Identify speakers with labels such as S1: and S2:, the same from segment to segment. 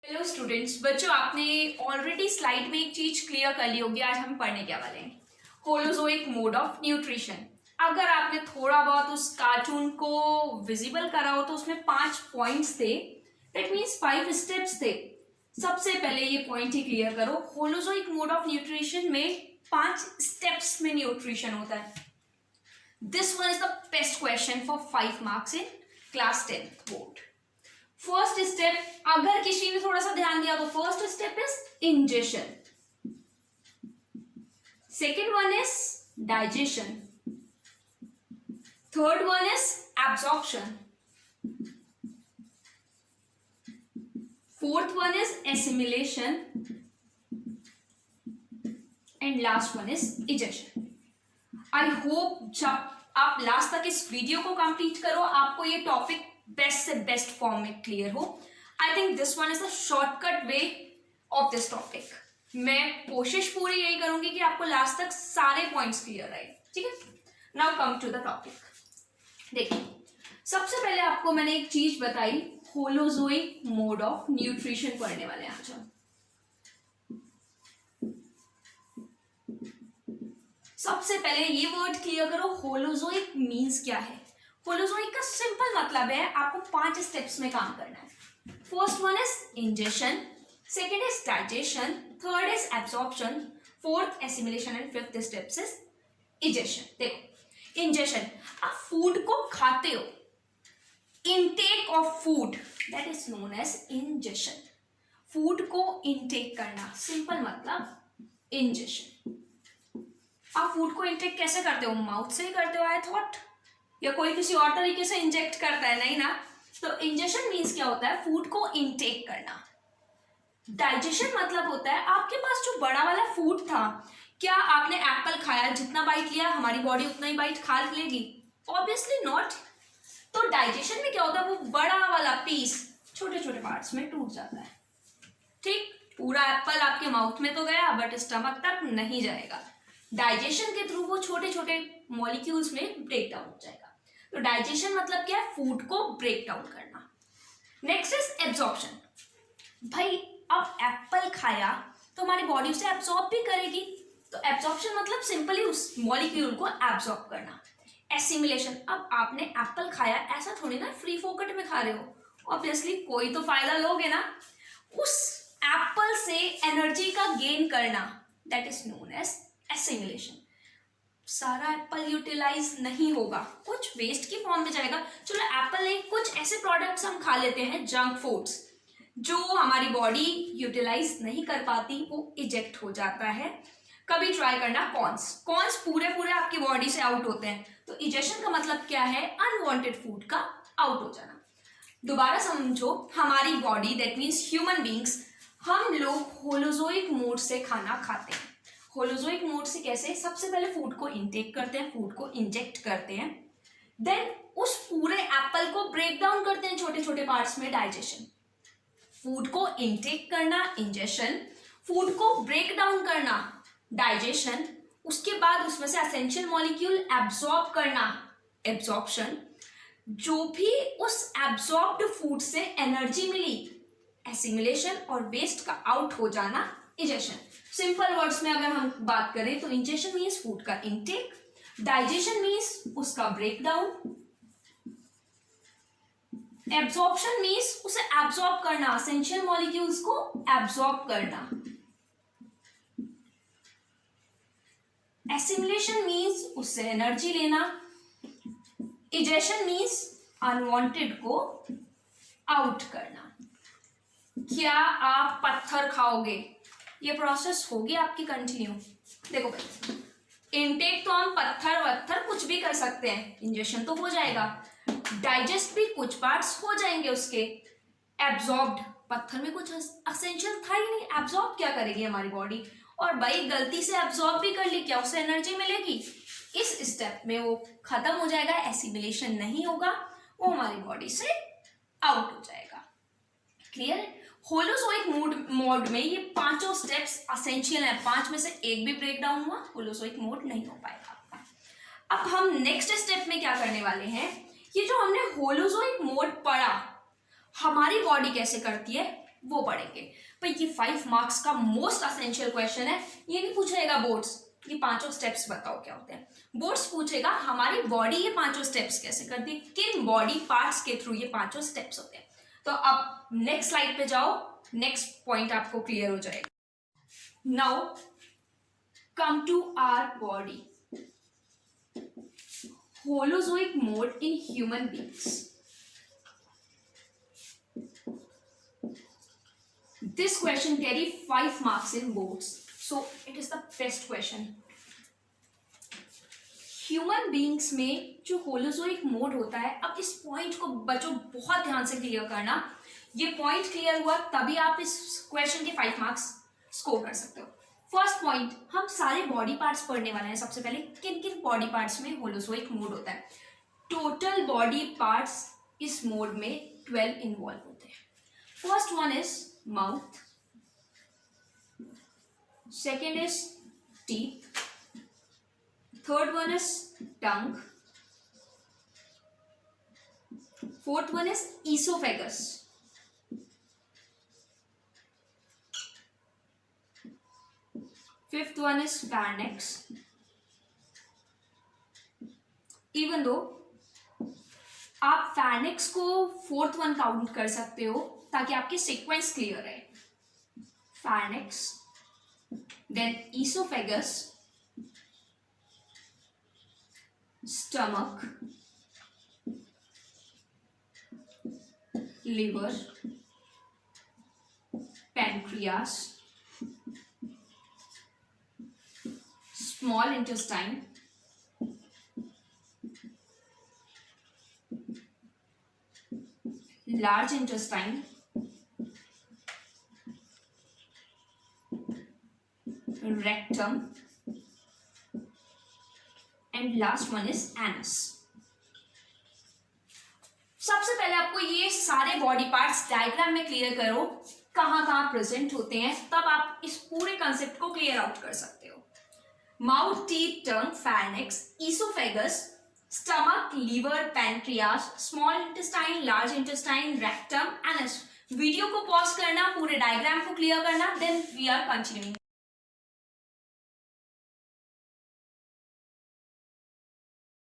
S1: Hello students, बच्चों आपने already slide में एक चीज क्लियर कर ली होगी। आज हम पढ़ने क्या वाले हैं, होलोजोइक मोड ऑफ न्यूट्रिशन। अगर आपने थोड़ा बहुत उस कार्टून को विजिबल करा हो तो उसमें 5 पॉइंट्स थे, दैट मीन्स 5 स्टेप्स थे। सबसे पहले ये पॉइंट ही क्लियर करो, होलोजोइक मोड ऑफ न्यूट्रिशन में 5 स्टेप्स में न्यूट्रिशन होता है। This one is the best question for 5 marks in class 10th board. First step, अगर किसी ने थोड़ा सा ध्यान दिया तो first step is ingestion, second one is digestion, third one is absorption, fourth one is assimilation and last one is egestion. I hope जब आप लास्ट तक इस वीडियो को कंप्लीट करो आपको ये टॉपिक बेस्ट से बेस्ट फॉर्म में क्लियर हो। I think this one is the shortcut way of this topic. मैं कोशिश पूरी यही करूंगी कि आपको लास्ट तक सारे पॉइंट्स क्लियर रहे, ठीक है। Now come to the topic. देखिए, सबसे पहले आपको मैंने एक चीज बताई, होलोजोइक मोड ऑफ न्यूट्रिशन पढ़ने वाले हैं आज हम। सबसे पहले ये वर्ड क्लियर करो, होलोजोइक मीन्स क्या है। होलोजोइक का सिंपल मतलब है आपको 5 स्टेप्स में काम करना है। First one is ingestion, second is digestion, third is absorption, fourth assimilation and fifth steps is egestion. देखो, इंजेशन, आप फूड को खाते हो, intake of food that is known as ingestion. Food को इनटेक करना, सिंपल मतलब इंजेशन। आप food को इनटेक कैसे करते हो, माउथ से ही करते हो आई थॉट, या कोई किसी और तरीके से इंजेक्ट करता है, नहीं ना। तो इंजेशन मीन्स क्या होता है, फूड को इनटेक करना। डाइजेशन मतलब होता है आपके पास जो बड़ा वाला फूड था, क्या आपने एप्पल खाया, जितना बाइट लिया हमारी बॉडी उतना ही बाइट खा लेगी? Obviously not. तो डाइजेशन में क्या होता है, वो बड़ा वाला पीस छोटे छोटे पार्ट्स में टूट जाता है, ठीक। पूरा एप्पल आपके माउथ में तो गया बट स्टमक तक नहीं जाएगा। डाइजेशन के थ्रू वो छोटे छोटे मॉलिक्यूल्स में ब्रेक डाउन हो जाएगा। तो डाइजेशन मतलब क्या है, फूड को ब्रेक डाउन करना। Next is absorption. भाई अब एप्पल खाया तो हमारी बॉडी उसे एब्जॉर्ब भी करेगी, तो एब्जॉर्प्शन मतलब सिंपली उस मॉलिक्यूल को एब्जॉर्ब करना। एसिमिलेशन, अब आपने एप्पल खाया, ऐसा थोड़ी ना फ्री फोकट में खा रहे हो, ऑब्वियसली कोई तो फायदा लोगे ना। उस एप्पल से एनर्जी का गेन करना, that is known as assimilation. सारा एप्पल यूटिलाइज नहीं होगा, कुछ वेस्ट की फॉर्म में जाएगा। चलो एप्पल नहीं, कुछ ऐसे प्रोडक्ट्स हम खा लेते हैं, जंक फूड्स, जो हमारी बॉडी यूटिलाइज नहीं कर पाती, वो इजेक्ट हो जाता है। कभी ट्राई करना कॉर्न्स, कॉर्न्स पूरे पूरे आपकी बॉडी से आउट होते हैं। तो इजेक्शन का मतलब क्या है, अनवांटेड फूड का आउट हो जाना। दोबारा समझो, हमारी body that means human beings, हम लोग होलोजोइक मोड से खाना खाते हैं। होलोजोइक मोड से कैसे, सबसे पहले फूड को इनटेक करते हैं, फूड को इंजेक्ट करते हैं, देन उस पूरे एप्पल को ब्रेक डाउन करते हैं छोटे छोटे पार्ट्स में, डाइजेशन। फूड को इनटेक करना इंजेशन, फूड को ब्रेक डाउन करना डाइजेशन, उसके बाद उसमें से एसेंशियल मॉलिक्यूल एब्जॉर्ब करना एब्जॉर्प्शन, जो भी उस एब्जॉर्ब्ड फूड से एनर्जी मिली एसिमिलेशन, और वेस्ट का आउट हो जाना इजेशन। सिंपल वर्ड्स में अगर हम बात करें तो इंजेशन मीन्स फूड का इनटेक, डाइजेशन मीन्स उसका ब्रेकडाउन, एब्जॉर्प्शन मीन्स उसे एब्जॉर्ब करना, एसेंशियल मॉलिक्यूल्स को एब्जॉर्ब करना, एसिमिलेशन मीन्स उससे एनर्जी लेना, इजेशन मीन्स अनवांटेड को आउट करना। क्या आप पत्थर खाओगे, ये प्रोसेस होगी आपकी कंटिन्यू। देखो भाई, इनटेक तो हम पत्थर वत्थर कुछ भी कर सकते हैं, इंजेक्शन तो हो जाएगा, डाइजेस्ट भी कुछ पार्ट्स हो जाएंगे उसके, एब्जॉर्ब्ड, पत्थर में कुछ एसेंशियल था ही नहीं, एब्जॉर्ब क्या करेगी हमारी बॉडी, और भाई गलती से एब्जॉर्ब भी कर ली, क्या उससे एनर्जी मिलेगी? इस स्टेप में वो खत्म हो जाएगा, एसिमिलेशन नहीं होगा, वो हमारी बॉडी से आउट हो जाएगा। क्लियर है? होलोजोइक मोड में ये 5 स्टेप्स असेंशियल है, 5 में से एक भी ब्रेक डाउन हुआ, होलोजोइक मोड नहीं हो पाएगा आपका। अब हम नेक्स्ट स्टेप में क्या करने वाले हैं, ये जो हमने होलोजोइक मोड पढ़ा, हमारी बॉडी कैसे करती है, वो पढ़ेंगे। भाई ये 5 मार्क्स का मोस्ट असेंशियल क्वेश्चन है। ये नहीं पूछेगा बोर्ड्स ये पांचों स्टेप्स बताओ क्या होते हैं, बोर्ड्स पूछेगा हमारी बॉडी ये पांचों स्टेप्स कैसे करती है, किन बॉडी पार्ट्स के थ्रू ये पांचों स्टेप्स होते हैं। तो अब नेक्स्ट स्लाइड पे जाओ, नेक्स्ट पॉइंट आपको क्लियर हो जाएगा। Now come to our body, holozoic mode in human beings. This question carry 5 marks in boards, so it is the best question. Human beings में जो holozoic mode होता है, अब इस पॉइंट को बच्चों बहुत ध्यान से क्लियर करना, ये पॉइंट क्लियर हुआ तभी आप इस क्वेश्चन के 5 मार्क्स स्कोर कर सकते हो। फर्स्ट पॉइंट, हम सारे बॉडी पार्ट्स पढ़ने वाले हैं। सबसे पहले किन किन बॉडी पार्ट्स में होलोजोइक मोड होता है। टोटल बॉडी पार्ट्स इस मोड में 12 इन्वॉल्व होते हैं। First one is mouth, second is teeth, third one is tongue, fourth one is oesophagus, fifth one is pharynx. Even though आप pharynx को fourth one count कर सकते हो ताकि आपकी सीक्वेंस क्लियर रहे। pharynx, then esophagus, stomach, liver, pancreas, small intestine, large intestine, rectum, and last one is anus. सबसे पहले आपको ये सारे बॉडी पार्ट्स डायग्राम में क्लियर करो कहां कहां प्रेजेंट होते हैं, तब आप इस पूरे कंसेप्ट को क्लियर आउट कर सकते हो। Mouth, teeth, tongue, pharynx, esophagus, stomach, liver, pancreas, small intestine, large intestine, rectum, anus. Video को पॉज करना, पूरे डायग्राम को क्लियर करना, then we are continuing.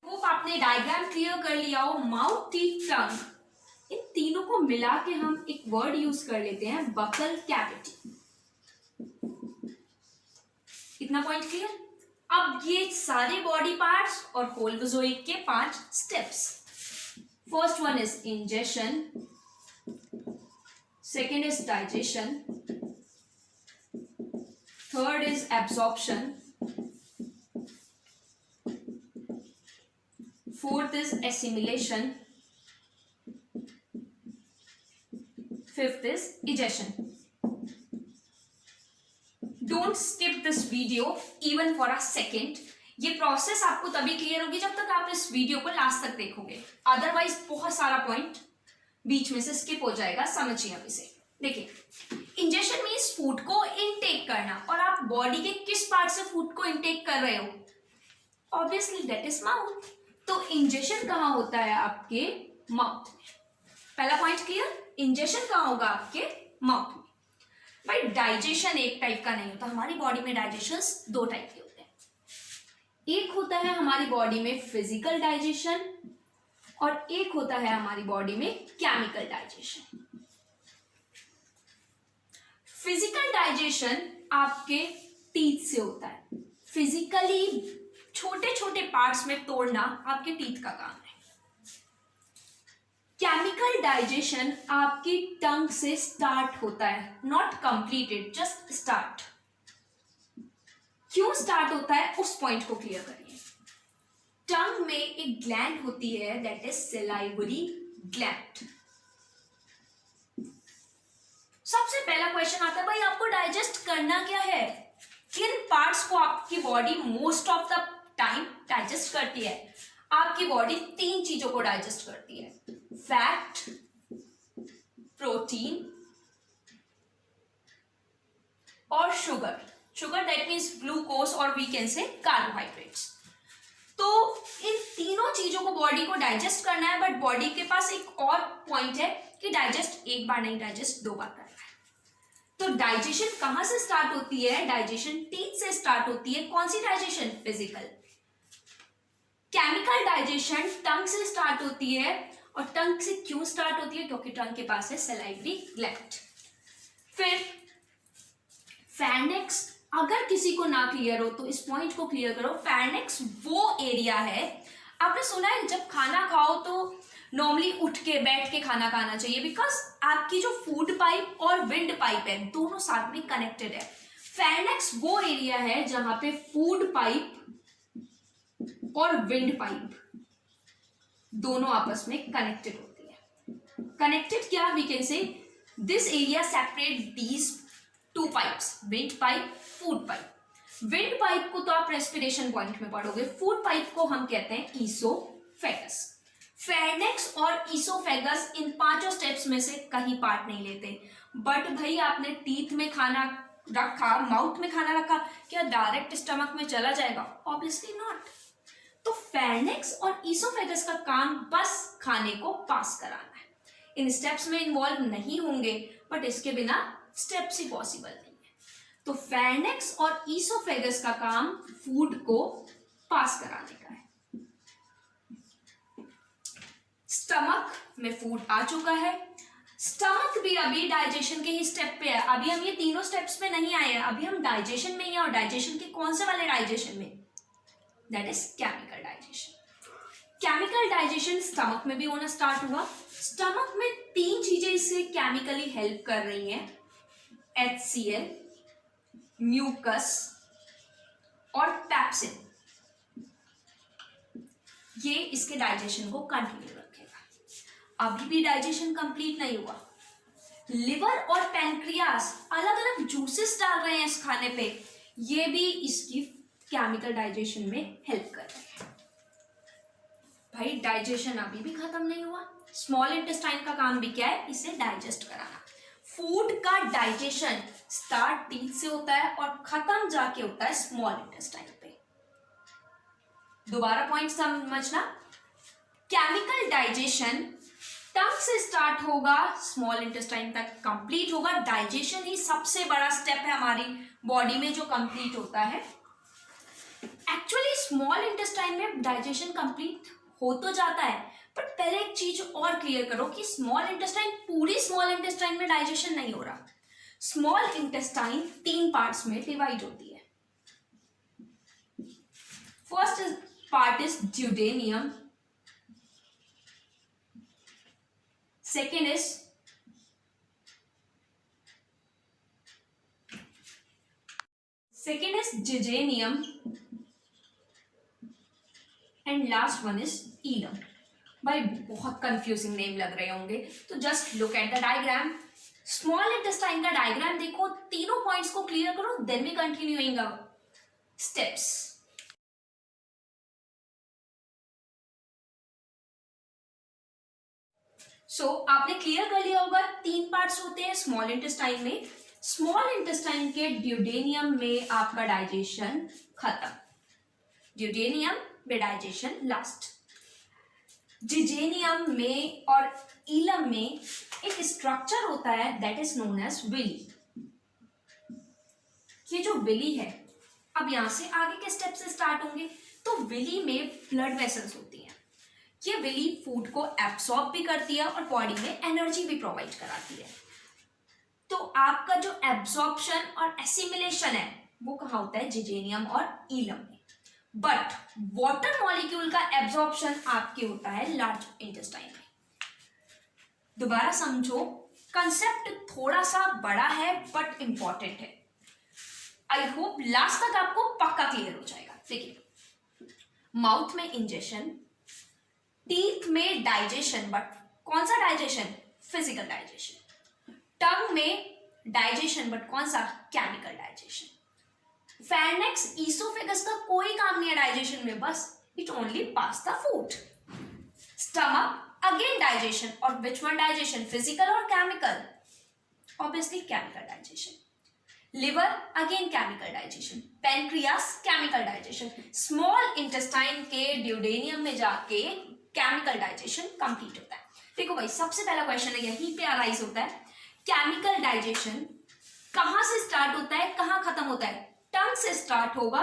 S1: Hope आपने डायग्राम क्लियर कर लिया हो। माउथ, टीथ, टंग, इन तीनों को मिला के हम एक वर्ड यूज कर लेते हैं, बकल कैविटी। इतना पॉइंट क्लियर। अब ये सारे बॉडी पार्ट्स और होलोजोइक के 5 steps. First one is ingestion, second is digestion, third is absorption, fourth is assimilation, fifth is egestion. Don't skip this video even for a second. ये process आपको तभी clear होगी जब तक आप इस वीडियो को लास्ट तक देखोगे, अदरवाइज बहुत सारा पॉइंट बीच में से स्किप हो जाएगा। समझिए अब इसे। देखिए, इंजेक्शन मीन्स फूड को इनटेक करना, और आप बॉडी के किस पार्ट से फूड को इनटेक कर रहे हो? Obviously that is mouth. तो इंजेक्शन कहाँ होता है? आपके माउथ में। पहला पॉइंट क्लियर। इंजेक्शन कहाँ होगा? आपके माउथ में। भाई डाइजेशन एक टाइप का नहीं होता, हमारी बॉडी में डाइजेशन 2 टाइप के होते हैं। एक होता है हमारी बॉडी में फिजिकल डाइजेशन, और एक होता है हमारी बॉडी में केमिकल डाइजेशन। फिजिकल डाइजेशन आपके टीथ से होता है। फिजिकली छोटे छोटे पार्ट्स में तोड़ना आपके टीथ का काम है। केमिकल डाइजेशन आपकी टंग से स्टार्ट होता है, नॉट कंप्लीटेड, जस्ट स्टार्ट। क्यों स्टार्ट होता है उस पॉइंट को क्लियर करिए। टंग में एक ग्लैंड होती है, दैट इज सलाइवरी ग्लैंड। सबसे पहला क्वेश्चन आता है, भाई आपको डाइजेस्ट करना क्या है? किन पार्ट्स को आपकी body most of the time digest करती है? आपकी बॉडी 3 चीजों को डाइजेस्ट करती है, फैट, प्रोटीन और sugar. Sugar that means glucose, और वी कैन से कार्बोहाइड्रेट्स। तो इन तीनों चीजों को बॉडी को डाइजेस्ट करना है, बट बॉडी के पास एक और पॉइंट है कि डाइजेस्ट एक बार नहीं, डाइजेस्ट 2 बार करना है। तो डाइजेशन कहां से स्टार्ट होती है? डाइजेशन टीथ से स्टार्ट होती है। कौन सी डाइजेशन? फिजिकल। केमिकल डाइजेशन टंग से स्टार्ट होती है, और टंग से क्यों स्टार्ट होती है? क्योंकि टंग के पास है सलाइवरी ग्लैंड। फिर फैर्नेक्स, अगर किसी को ना क्लियर हो तो इस पॉइंट को क्लियर करो। फैर्नेक्स वो एरिया है, आपने सुना है जब खाना खाओ तो नॉर्मली उठ के बैठ के खाना खाना चाहिए, बिकॉज आपकी जो फूड पाइप और विंड पाइप है दोनों साथ में कनेक्टेड है। फैर्नेक्स वो एरिया है जहां पे फूड पाइप और विंड पाइप दोनों आपस में कनेक्टेड होती है। कनेक्टेड क्या? We can say this area separate these two pipes, wind pipe, food pipe. Wind pipe को तो आप रेस्पिरेशन पॉइंट में पढ़ोगे, फूड पाइप को हम कहते हैं ईसोफेगस। फैर्नेक्स और ईसोफेगस इन पांचों स्टेप्स में से कहीं पार्ट नहीं लेते। बट भाई आपने टीथ में खाना रखा, माउथ में खाना रखा, क्या डायरेक्ट स्टमक में चला जाएगा? Obviously not. तो फैर्नेक्स और ईसोफेगस का काम बस खाने को पास कराना है। इन स्टेप्स में इन्वॉल्व नहीं होंगे, बट इसके बिना स्टेप्स ही पॉसिबल नहीं है। तो फैर्नेक्स और ईसोफेगस का काम फूड को पास कराने का है। स्टमक में फूड आ चुका है। स्टमक भी अभी डाइजेशन के ही स्टेप पे है। अभी हम ये तीनों स्टेप्स पे नहीं आए हैं, अभी हम डाइजेशन में ही हैं। और डाइजेशन के कौन से वाले डाइजेशन में? That is chemical digestion. Chemical digestion stomach में भी होना स्टार्ट हुआ। स्टमक में तीन चीजें इससे केमिकली हेल्प कर रही हैं, HCl, म्यूकस और पैप्सिन। ये इसके डाइजेशन को कंटिन्यू रखेगा। अभी भी डाइजेशन कंप्लीट नहीं हुआ। लिवर और पैनक्रियास अलग अलग जूसेस डाल रहे हैं इस खाने पे, ये भी इसकी केमिकल डाइजेशन में हेल्प कर रहे हैं। भाई डाइजेशन अभी भी खत्म नहीं हुआ। स्मॉल इंटेस्टाइन का काम भी क्या है? इसे डाइजेस्ट कराना। फूड का डाइजेशन स्टार्ट टीथ से होता है और खत्म जाके होता है स्मॉल इंटेस्टाइन पे। दोबारा पॉइंट समझना, केमिकल डाइजेशन टंग से स्टार्ट होगा, स्मॉल इंटेस्टाइन तक कंप्लीट होगा। डाइजेशन ही सबसे बड़ा स्टेप है हमारी बॉडी में जो कंप्लीट होता है। एक्चुअली स्मॉल इंटेस्टाइन में डाइजेशन कंप्लीट हो तो जाता है, बट पहले एक चीज और क्लियर करो कि स्मॉल इंटेस्टाइन, पूरी स्मॉल इंटेस्टाइन में डाइजेशन नहीं हो रहा। स्मॉल इंटेस्टाइन तीन पार्ट्स में डिवाइड होती है। First part is duodenum, second is jejunum, and last one is ileum. भाई बहुत कंफ्यूजिंग नेम लग रहे होंगे, तो just look at the diagram. Small intestine का डायग्राम देखो, तीनों पॉइंट्स को क्लियर करो, then we continuing our steps. So आपने क्लियर कर लिया होगा, तीन पार्ट्स होते हैं स्मॉल इंटेस्टाइन में। स्मॉल इंटेस्टाइन के ड्यूडेनियम में आपका डाइजेशन खत्म, ड्यूडेनियम में डाइजेशन लास्ट। जिजेनियम में और ईलम में एक स्ट्रक्चर होता है that is known as villi. ये जो विली है, अब यहां से आगे के स्टेप से स्टार्ट होंगे। तो विली में ब्लड वेसल्स होती हैं। ये विली फूड को एब्सॉर्ब भी करती है और बॉडी में एनर्जी भी प्रोवाइड कराती है। तो आपका जो एब्सॉर्प्शन और एसिमिलेशन है वो कहाँ होता है? जिजेनियम और ईलम में। बट वाटर मॉलिक्यूल का एब्सॉर्प्शन आपके होता है लार्ज इंटेस्टाइन में। दोबारा समझो, कंसेप्ट थोड़ा सा बड़ा है बट इंपॉर्टेंट है। आई होप लास्ट तक आपको पक्का क्लियर हो जाएगा। देखिए, माउथ में इंजेक्शन, टीथ में डाइजेशन, बट कौन सा डाइजेशन? Physical digestion. टंग में डाइजेशन, बट कौन सा? Chemical digestion. फैर्नेक्स, ईसोफेगस का कोई काम नहीं है डाइजेशन में, बस it only pass the food. Stomach again digestion, और विच वन डाइजेशन? फिजिकल और chemical? Obviously chemical digestion. Liver again chemical digestion, pancreas chemical digestion. Small intestine के ड्यूडेनियम में जाके केमिकल डाइजेशन कंप्लीट होता है। देखो भाई, सबसे पहला क्वेश्चन है यहीं पे अराइज होता है, केमिकल डाइजेशन कहाँ से स्टार्ट होता है, कहाँ खत्म होता है? टंग से स्टार्ट होगा।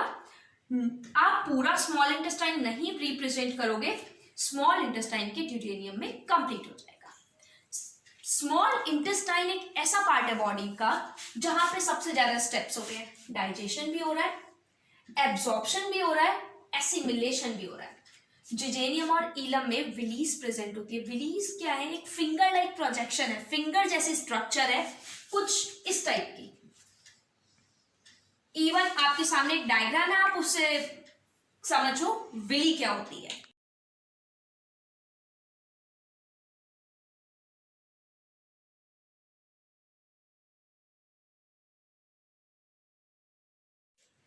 S1: आप पूरा स्मॉल इंटेस्टाइन नहीं रिप्रेजेंट करोगे, स्मॉल इंटेस्टाइन के ड्यूडेनियम में कंप्लीट हो जाएगा। स्मॉल इंटेस्टाइन एक ऐसा पार्ट है बॉडी का जहां पे सबसे ज्यादा स्टेप्स होते हैं। डाइजेशन भी हो रहा है, एब्जॉर्प्शन भी हो रहा है, एसिमिलेशन भी हो रहा है। जिजेनियम और इलम में विलीज प्रेजेंट होती है। विलीज क्या है? एक फिंगर लाइक प्रोजेक्शन है, फिंगर जैसी स्ट्रक्चर है, कुछ इस टाइप की। इवन आपके सामने एक डायग्राम है, आप उससे समझो विली क्या होती है।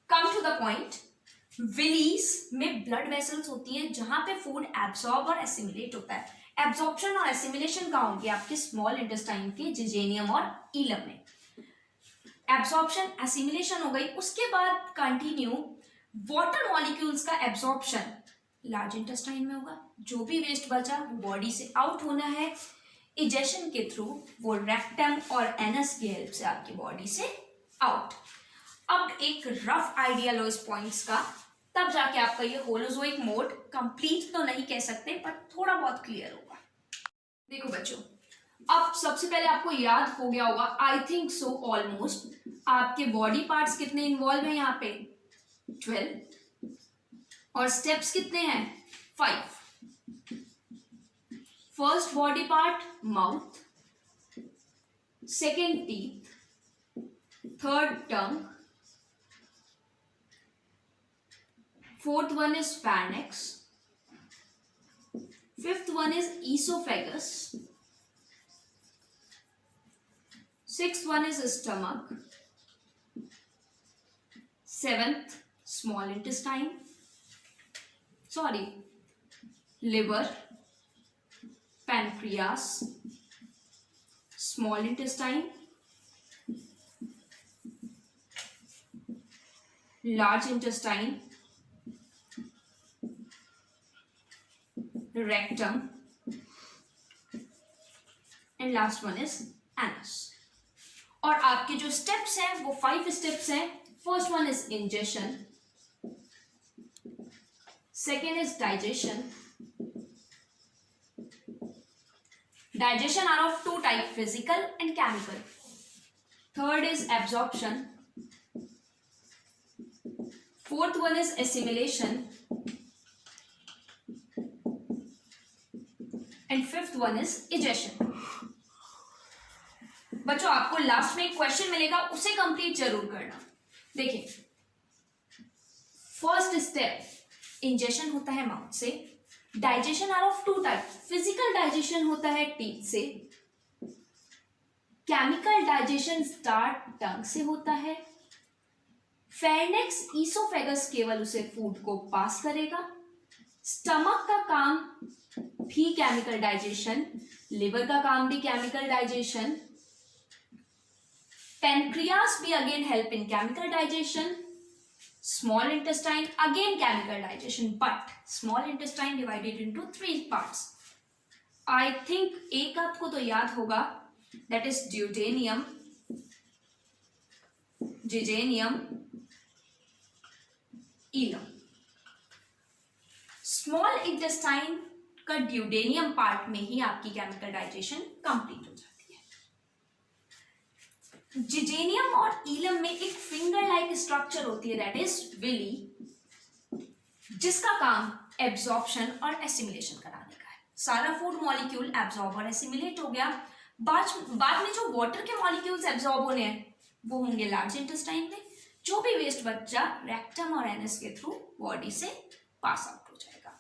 S1: Come to the point, villis में ब्लड वेसल्स होती हैं जहां पे फूड एब्सॉर्ब और एसिमिलेट होता है। एब्सॉर्प्शन और एसिमिलेशन कहाँ होंगे? आपके स्मॉल इंटेस्टाइन के जिजेनियम और इलम में। एब्सॉर्प्शन एसिमिलेशन हो गई, उसके बाद कंटिन्यू वाटर मॉलिक्यूल्स का एब्सॉर्प्शन लार्ज इंटेस्टाइन में होगा। जो भी वेस्ट बचा वो बॉडी से आउट होना है, इजेशन के थ्रू वो रेक्टम और एनस की हेल्प से आपकी बॉडी से आउट। अब एक रफ आइडिया लो इस पॉइंट्स का, तब जाके आपका ये होलोजोइक मोड कंप्लीट तो नहीं कह सकते पर थोड़ा बहुत क्लियर होगा। देखो बच्चों, अब सबसे पहले आपको याद हो गया होगा, आई थिंक सो ऑलमोस्ट, आपके बॉडी पार्ट्स कितने इन्वॉल्व हैं यहाँ पे? 12। और स्टेप्स कितने हैं? 5। First body part mouth, second teeth, third tongue, fourth one is pharynx, fifth one is esophagus, sixth one is stomach, seventh small intestine, liver, pancreas, small intestine, large intestine, rectum, and last one is anus. और आपके जो steps हैं वो 5 steps हैं। First one is ingestion, second is digestion. Digestion are of 2 type, physical and chemical. Third is absorption, fourth one is assimilation, and fifth one is egestion. बच्चों आपको last में एक क्वेश्चन मिलेगा, उसे कंप्लीट जरूर करना। देखिए, फर्स्ट स्टेप इंजेशन होता है माउथ से। Digestion are of 2 type, physical digestion होता है टीथ से, केमिकल डाइजेशन स्टार्ट टंग से होता है। फेरिंक्स ईसोफेगस केवल उसे फूड को पास करेगा। स्टमक का काम भी केमिकल डाइजेशन, लिवर का काम भी केमिकल डाइजेशन, पेनक्रियास भी again help in chemical digestion, small intestine again chemical digestion, but small intestine divided into 3 parts. I think एक आपको तो याद होगा, दैट इज ड्यूडेनियम, जिजेनियम, इलम। स्मॉल इंटेस्टाइन का ड्यूडेनियम पार्ट में ही आपकी केमिकल डाइजेशन कंप्लीट हो जाती है। जिजेनियम और इलम में एक फिंगर लाइक स्ट्रक्चर होती है, दैट इज विली, जिसका काम एब्जॉर्प्शन और एसिमिलेशन कराने का है। सारा फूड मॉलिक्यूल एब्जॉर्ब और एसिमिलेट हो गया। बाद में जो वाटर के मॉलिक्यूल्स एब्जॉर्ब होने हैं वो होंगे लार्ज इंटेस्टाइन में। जो भी वेस्ट बच्चा रेक्टम और एनस के थ्रू बॉडी से पास आउट हो जाएगा।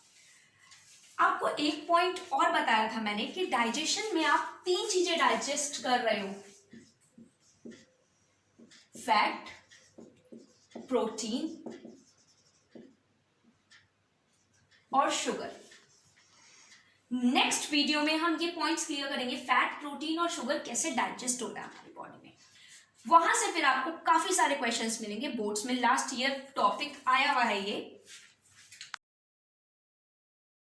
S1: आपको एक पॉइंट और बताया था मैंने कि डाइजेशन में आप 3 चीजें डाइजेस्ट कर रहे हो, फैट, प्रोटीन और शुगर। नेक्स्ट वीडियो में हम ये पॉइंट्स क्लियर करेंगे, फैट, प्रोटीन और शुगर कैसे डाइजेस्ट होता है हमारी बॉडी में। वहां से फिर आपको काफी सारे क्वेश्चंस मिलेंगे बोर्ड्स में। लास्ट ईयर टॉपिक आया हुआ है ये।